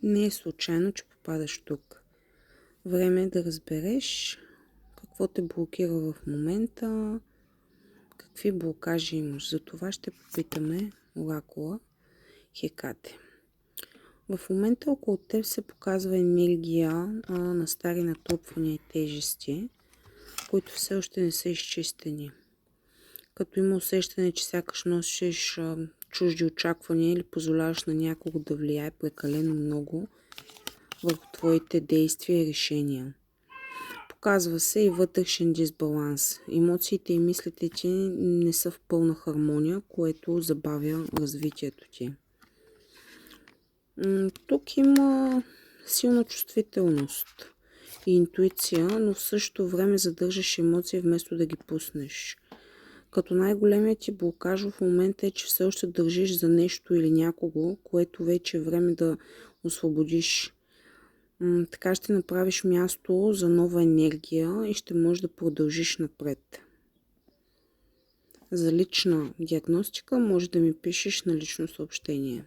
Не е случайно, че попадаш тук. Време е да разбереш какво те блокира в момента, какви блокажи имаш. За това ще попитаме оракула Хекате. В момента около теб се показва енергия на стари натрупвания и тежести, които все още не са изчистени. Като има усещане, че сякаш носиш чужди очаквания или позволяваш на някого да влияе прекалено много върху твоите действия и решения. Показва се и вътрешен дисбаланс. Емоциите и мислите ти не са в пълна хармония, което забавя развитието ти. Тук има силна чувствителност и интуиция, но в същото време задържаш емоции вместо да ги пуснеш. Като най-големият ти блокаж в момента е, че все още държиш за нещо или някого, което вече е време да освободиш. Така ще направиш място за нова енергия и ще можеш да продължиш напред. За лична диагностика може да ми пишеш на лично съобщение.